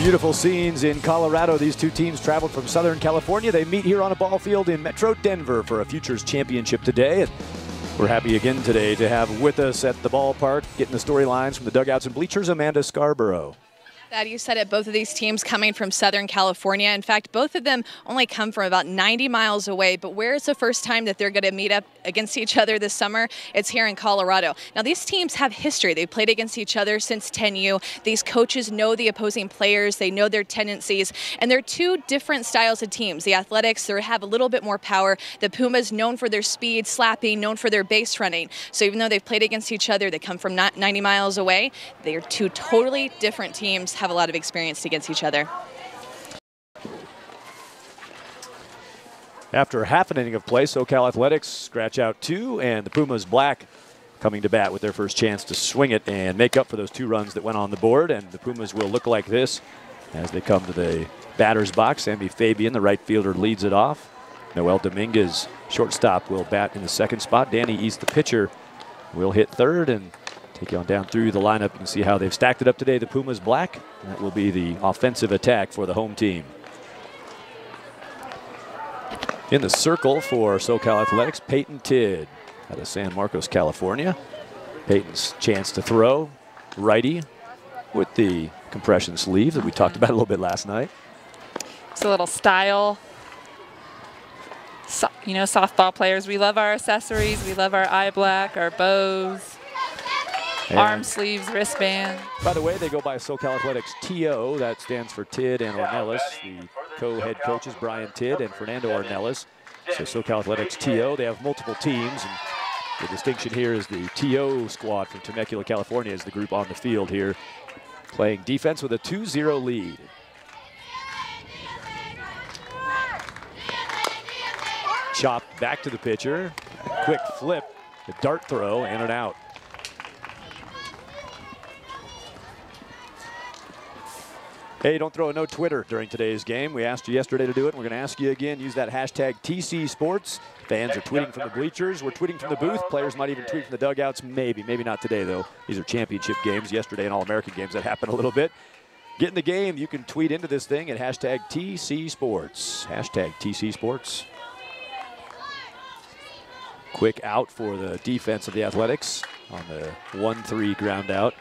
Beautiful scenes in Colorado. These two teams traveled from Southern California. They meet here on a ball field in Metro Denver for a Futures Championship today. And we're happy again today to have with us at the ballpark, getting the storylines from the dugouts and bleachers, Amanda Scarborough. Thad, you said it, both of these teams coming from Southern California. In fact, both of them only come from about 90 miles away. But where is the first time that they're going to meet up against each other this summer? It's here in Colorado. Now, these teams have history. They've played against each other since 10U. These coaches know the opposing players. They know their tendencies. And they're two different styles of teams. The Athletics, they have a little bit more power. The Pumas, known for their speed, slapping, known for their base running. So even though they've played against each other, they come from 90 miles away. They are two totally different teams, have a lot of experience against each other. After half an inning of play, SoCal Athletics scratch out two, and the Pumas black coming to bat with their first chance to swing it and make up for those 2 runs that went on the board. And the Pumas will look like this as they come to the batter's box. Sammy Fabian, the right fielder, leads it off. Noel Dominguez, shortstop, will bat in the second spot. Danny East, the pitcher, will hit third and take you on down through the lineup. You can see how they've stacked it up today. The Pumas black. That will be the offensive attack for the home team. In the circle for SoCal Athletics, Payton Tidd out of San Marcos, California. Payton's chance to throw, righty, with the compression sleeve that we talked about a little bit last night. It's a little style. So, you know, softball players, we love our accessories. We love our eye black, our bows. And arm sleeves, wristband. By the way, they go by SoCal Athletics TO. That stands for Tidd and Ornelas. The co-head coaches, Brian Tidd and Fernando Ornelas. So SoCal Athletics TO, they have multiple teams. And the distinction here is the TO squad from Temecula, California is the group on the field here, playing defense with a 2-0 lead. Chop back to the pitcher. A quick flip, a dart throw, and an out. Hey, don't throw a no Twitter during today's game. We asked you yesterday to do it, and we're going to ask you again. Use that hashtag TC Sports. Fans are tweeting from the bleachers. We're tweeting from the booth. Players might even tweet from the dugouts. Maybe not today, though. These are championship games. Yesterday and All-American games, that happened a little bit. Get in the game. You can tweet into this thing at hashtag TC Sports. Hashtag TC Sports. Quick out for the defense of the Athletics on the 1-3 ground out.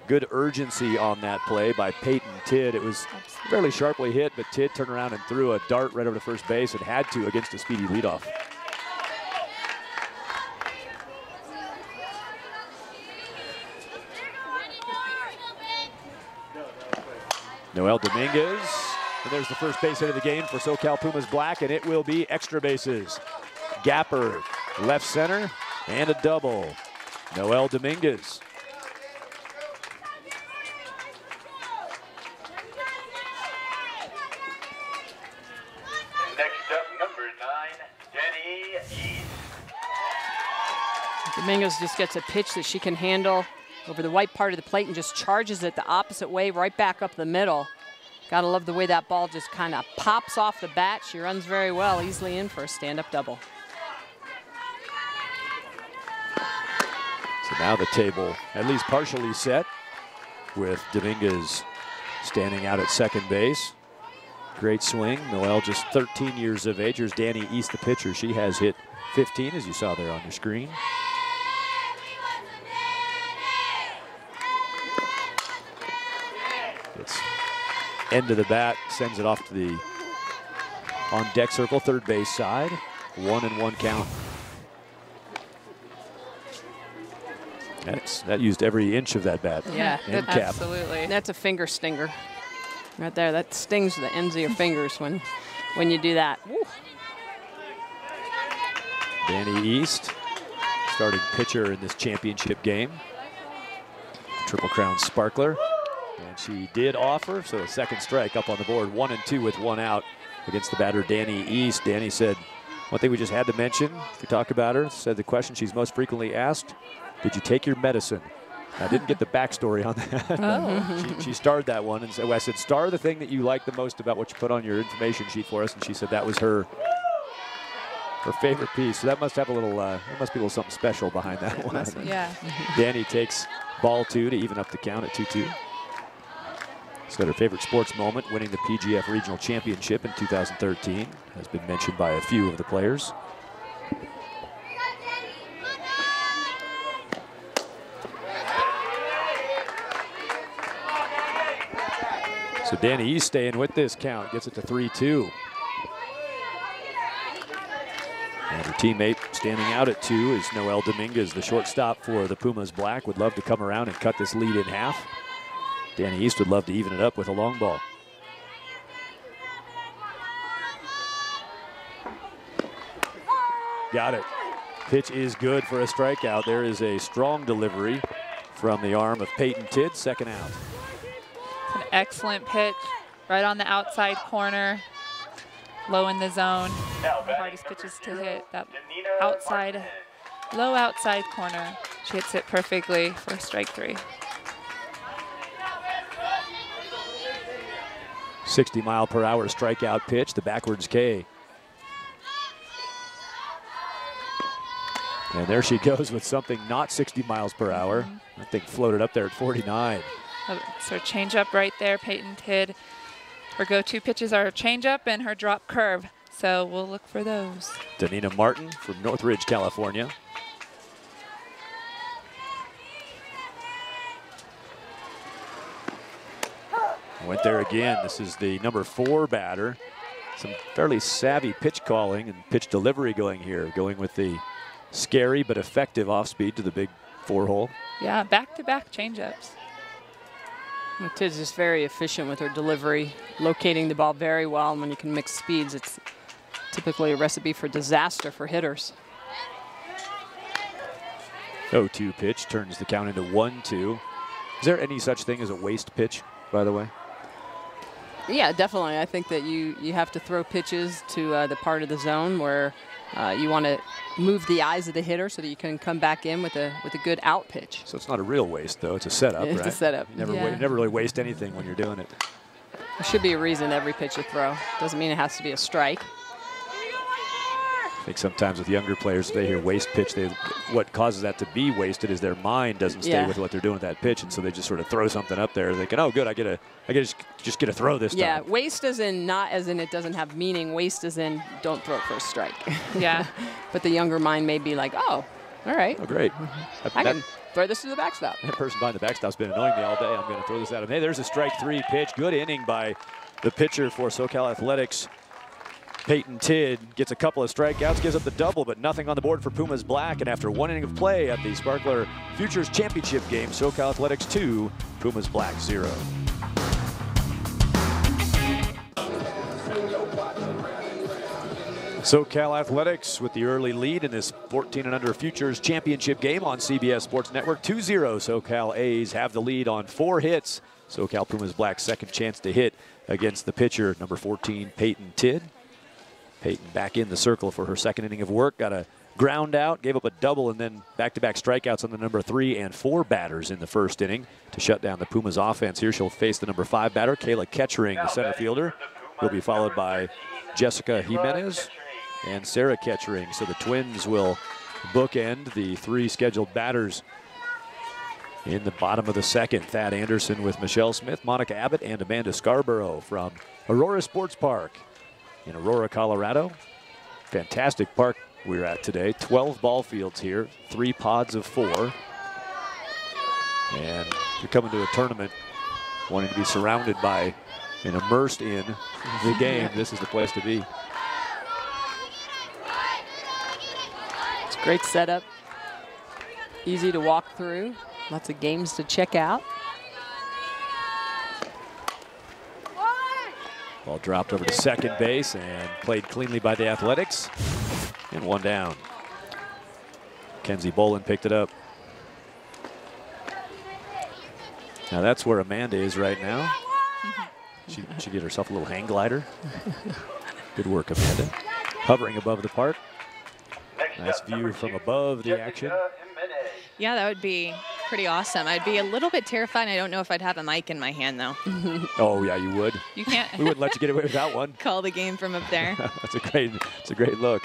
Good urgency on that play by Payton Tidd. It was fairly sharply hit, but Tidd turned around and threw a dart right over to first base and had to against a speedy leadoff. Noel Dominguez, and there's the first base hit of the game for SoCal Pumas black, and it will be extra bases. Gapper, left center, and a double. Noel Dominguez. Dominguez just gets a pitch that she can handle over the white part of the plate and just charges it the opposite way, right back up the middle. Gotta love the way that ball just kind of pops off the bat. She runs very well, easily in for a stand-up double. So now the table at least partially set with Dominguez standing out at second base. Great swing. Noel just 13 years of age. Here's Danny East, the pitcher. She has hit 15, as you saw there on your screen. It's end of the bat, sends it off to the on deck circle, third base side. 1-1 count. That used every inch of that bat. Yeah, absolutely. That's a finger stinger. Right there, that stings the ends of your fingers when you do that. Woo. Danny East, starting pitcher in this championship game. Triple Crown Sparkler. And she did offer, so a second strike up on the board. 1-2 with 1 out against the batter, Danny East. Danny said, one thing we just had to mention, if we talk about her, said the question she's most frequently asked, did you take your medicine? I didn't get the backstory on that. Oh. she starred that one, and so I said, star the thing that you like the most about what you put on your information sheet for us, and she said that was her favorite piece. So that must have a little, there must be a little something special behind that one. Yeah. Danny takes ball 2 to even up the count at 2-2. It's got her favorite sports moment, winning the PGF Regional Championship in 2013. Has been mentioned by a few of the players. So Danny East staying with this count, gets it to 3-2. And her teammate standing out at 2 is Noel Dominguez, the shortstop for the Pumas Black. Would love to come around and cut this lead in half. Danny East would love to even it up with a long ball. Got it. Pitch is good for a strikeout. There is a strong delivery from the arm of Payton Tidd, second out. An excellent pitch, right on the outside corner, low in the zone. One of the hardest pitches to hit, that outside, low outside corner. She hits it perfectly for strike 3. 60-mile-per-hour strikeout pitch, the backwards K. And there she goes with something not 60 miles per hour. I think floated up there at 49. It's her changeup right there, Payton Tidd. Her go-to pitches are her changeup and her drop curve, so we'll look for those. Danina Martin from Northridge, California. Went there again. This is the number 4 batter. Some fairly savvy pitch calling and pitch delivery going here, going with the scary but effective off-speed to the big 4-hole. Yeah, back-to-back changeups. Tidd's just very efficient with her delivery, locating the ball very well. And when you can mix speeds, it's typically a recipe for disaster for hitters. 0-2 pitch turns the count into 1-2. Is there any such thing as a waste pitch, by the way? Yeah, definitely. I think that you have to throw pitches to the part of the zone where you want to move the eyes of the hitter so that you can come back in with a good out pitch. So it's not a real waste, though. It's a setup, right? It's a setup. You never really waste anything when you're doing it. There should be a reason every pitch you throw. Doesn't mean it has to be a strike. I think sometimes with younger players, if they hear waste pitch, what causes that to be wasted is their mind doesn't stay with what they're doing with that pitch, and so they just sort of throw something up there, thinking, "Oh, good, I just get a throw this time." Yeah, waste as in not as in it doesn't have meaning. Waste as in don't throw it for a strike. Yeah. But the younger mind may be like, "Oh, all right. Oh, great. I can throw this to the backstop." That person behind the backstop's been annoying me all day. I'm going to throw this at him. Hey, there's a strike 3 pitch. Good inning by the pitcher for SoCal Athletics. Payton Tidd gets a couple of strikeouts, gives up the double, but nothing on the board for Pumas Black. And after 1 inning of play at the Sparkler Futures Championship game, SoCal Athletics 2, Pumas Black 0. SoCal Athletics with the early lead in this 14 and under Futures Championship game on CBS Sports Network. 2-0. SoCal A's have the lead on 4 hits. SoCal Pumas Black second chance to hit against the pitcher, number 14, Payton Tidd. Payton back in the circle for her second inning of work. Got a ground out, gave up a double, and then back-to-back strikeouts on the number 3 and 4 batters in the first inning to shut down the Pumas offense. Here she'll face the number 5 batter, Kayla Ketchering, the center fielder. Will be followed by Jessica Jimenez and Sarah Ketchering. So the Twins will bookend the 3 scheduled batters in the bottom of the second. Thad Anderson with Michelle Smith, Monica Abbott, and Amanda Scarborough from Aurora Sports Park in Aurora, Colorado. Fantastic park we're at today. 12 ball fields here, 3 pods of 4. And if you're coming to a tournament wanting to be surrounded by and immersed in the game, this is the place to be. It's a great setup. Easy to walk through. Lots of games to check out. Ball dropped over to second base and played cleanly by the Athletics. And 1 down. Kenzie Bolin picked it up. Now that's where Amanda is right now. She did herself a little hang glider. Good work, Amanda. Hovering above the park. Nice view from above the action. Yeah, that would be pretty awesome. I'd be a little bit terrified. I don't know if I'd have a mic in my hand, though. Oh, yeah, you would. You can't. We wouldn't let you get away without one. Call the game from up there. It's a great look.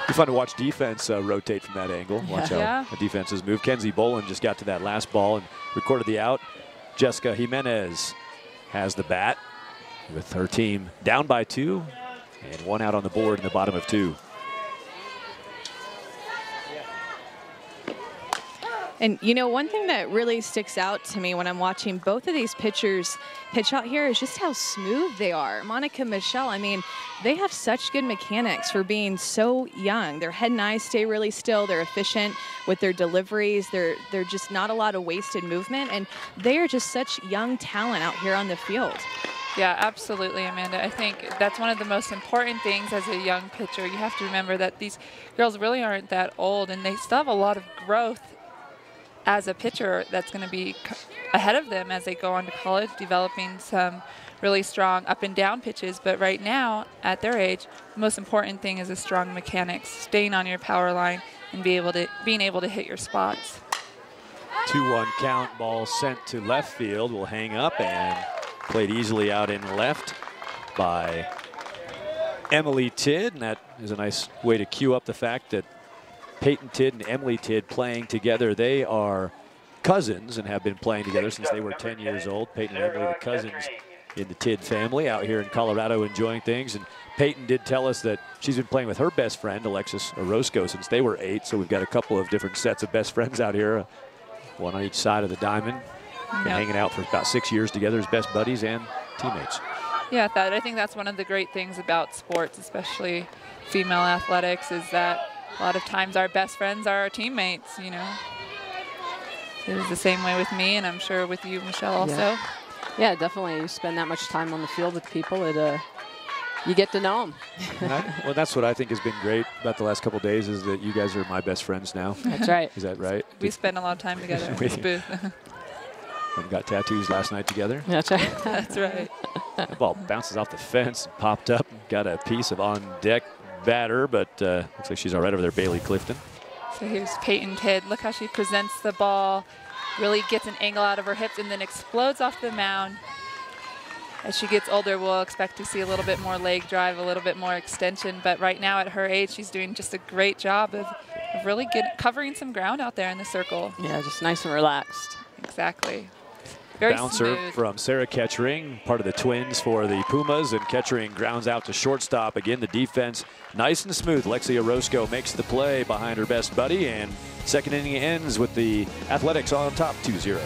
Be fun to watch defense rotate from that angle. Watch how the defenses move. Kenzie Bolin just got to that last ball and recorded the out. Jessica Jimenez has the bat with her team down by 2 and 1 out on the board in the bottom of 2. And, you know, one thing that really sticks out to me when I'm watching both of these pitchers pitch out here is just how smooth they are. Monica, Michelle, I mean, they have such good mechanics for being so young. Their head and eyes stay really still. They're efficient with their deliveries. They're just not a lot of wasted movement. And they are just such young talent out here on the field. Yeah, absolutely, Amanda. I think that's one of the most important things as a young pitcher. You have to remember that these girls really aren't that old, and they still have a lot of growth as a pitcher that's going to be ahead of them as they go on to college, developing some really strong up and down pitches. But right now, at their age, the most important thing is a strong mechanics, staying on your power line and being able to hit your spots. 2-1 count, ball sent to left field, will hang up and played easily out in left by Emily Tidd. And that is a nice way to cue up the fact that Payton Tidd and Emily Tidd playing together. They are cousins and have been playing together since they were 10 years old. Payton and Emily, the cousins in the Tidd family, out here in Colorado enjoying things. And Payton did tell us that she's been playing with her best friend, Alexis Orozco, since they were 8. So we've got a couple of different sets of best friends out here, one on each side of the diamond. Been hanging out for about 6 years together as best buddies and teammates. Yeah, I think that's one of the great things about sports, especially female athletics, is that a lot of times our best friends are our teammates, you know. It was the same way with me, and I'm sure with you, Michelle, also. Yeah, definitely. You spend that much time on the field with people, you get to know them. Well, that's what I think has been great about the last couple of days, is that you guys are my best friends now. That's right. Is that right? We spend a lot of time together in this booth. We got tattoos last night together. That's right. That's right. That ball bounces off the fence, popped up, got a piece of on-deck batter, but looks like she's all right over there, Bailey Clifton. So here's Payton Tidd. Look how she presents the ball, really gets an angle out of her hips, and then explodes off the mound. As she gets older, we'll expect to see a little bit more leg drive, a little bit more extension, but right now at her age, she's doing just a great job of really covering some ground out there in the circle. Yeah, just nice and relaxed. Exactly. Very Bouncer smooth. from Sarah Ketchering, part of the Twins for the Pumas, and Ketchering grounds out to shortstop. Again, the defense nice and smooth. Lexi Orozco makes the play behind her best buddy, and second inning ends with the Athletics on top 2-0.